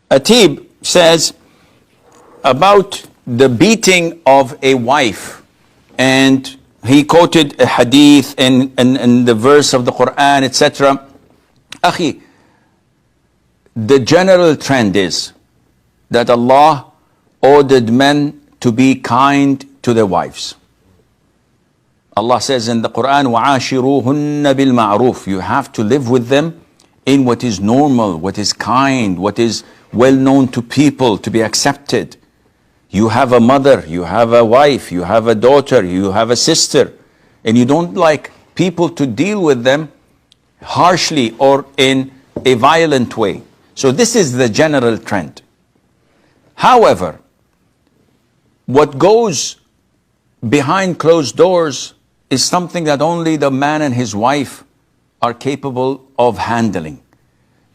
Atib says about the beating of a wife, and he quoted a hadith and the verse of the Quran, etc. Akhi, the general trend is that Allah ordered men to be kind to their wives. Allah says in the Quran, وَعَاشِرُوهُنَّ بِالْمَعْرُوفِ. You have to live with them in what is normal, what is kind, what is well known to people, to be accepted. You have a mother, you have a wife, you have a daughter, you have a sister, and you don't like people to deal with them harshly or in a violent way. So this is the general trend. However, what goes behind closed doors is something that only the man and his wife are capable of handling.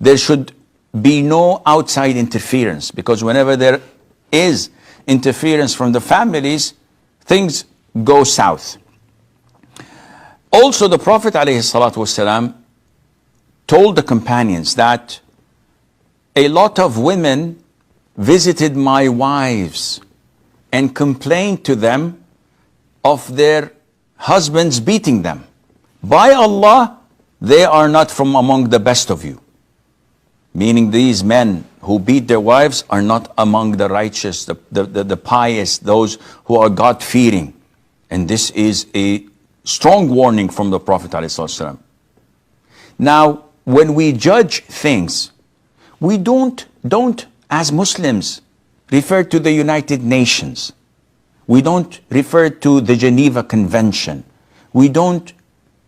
There should be no outside interference, because whenever there is interference from the families, things go south. Also, the Prophet ﷺ told the companions that a lot of women visited my wives and complained to them of their husbands beating them. By Allah, they are not from among the best of you. Meaning these men who beat their wives are not among the righteous, the pious, those who are God-fearing. And this is a strong warning from the Prophet ﷺ. Now, when we judge things, we don't as Muslims refer to the United Nations. We don't refer to the Geneva Convention. We don't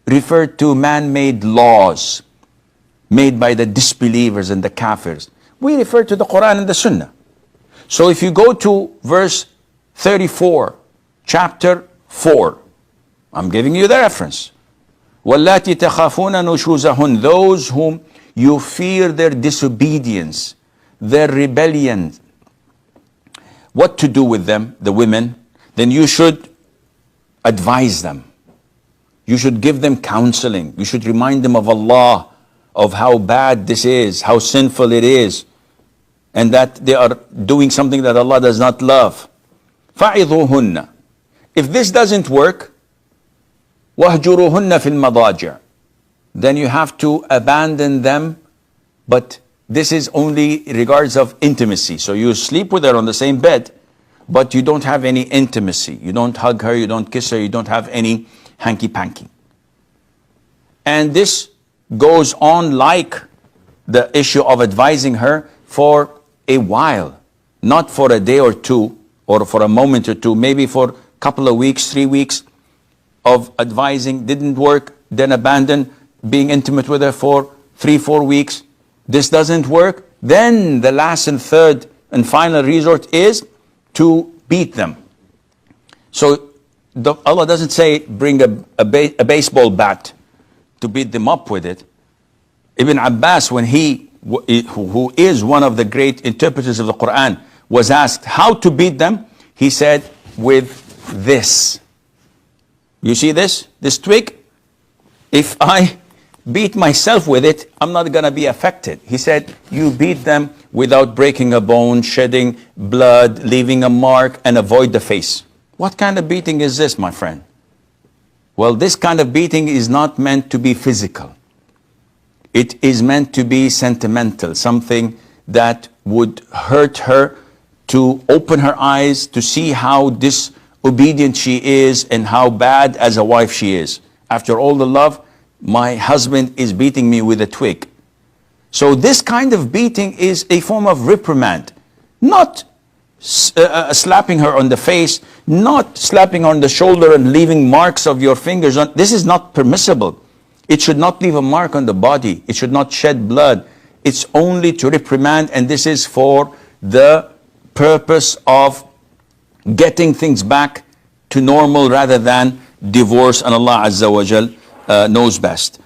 refer to man-made laws made by the disbelievers and the kafirs. We refer to the Quran and the Sunnah. So if you go to verse 34, chapter 4, I'm giving you the reference. وَاللَّاتِ تَخَافُونَ نُشُوزَهُنْ. Those whom you fear their disobedience, their rebellion. What to do with them, the women? Then you should advise them. You should give them counseling. You should remind them of Allah, of how bad this is, how sinful it is, and that they are doing something that Allah does not love. فَعِظُوهُنَّ. If this doesn't work, وَهْجُرُوهُنَّ فِي الْمَضَاجِعِ. Then you have to abandon them, but this is only in regards of intimacy. So you sleep with her on the same bed, but you don't have any intimacy. You don't hug her, you don't kiss her, you don't have any hanky-panky. And this goes on like the issue of advising her for a while, not for a day or two, or for a moment or two, maybe for a couple of weeks, 3 weeks of advising, didn't work, then abandon being intimate with her for 3-4 weeks. This doesn't work, then the last and third and final resort is to beat them. So Allah doesn't say bring a baseball bat to beat them up with it. Ibn Abbas, when who is one of the great interpreters of the Quran, was asked how to beat them, he said, with this. You see this twig? If I beat myself with it, I'm not going to be affected. He said, you beat them without breaking a bone, shedding blood, leaving a mark, and avoid the face. What kind of beating is this, my friend? Well, this kind of beating is not meant to be physical. It is meant to be sentimental, something that would hurt her, to open her eyes, to see how disobedient she is and how bad as a wife she is. After all the love, my husband is beating me with a twig. So this kind of beating is a form of reprimand, not slapping her on the face, not slapping her on the shoulder and leaving marks of your fingers on. This is not permissible. It should not leave a mark on the body. It should not shed blood. It's only to reprimand, and this is for the purpose of getting things back to normal rather than divorce, and Allah Azza wa Jal knows best.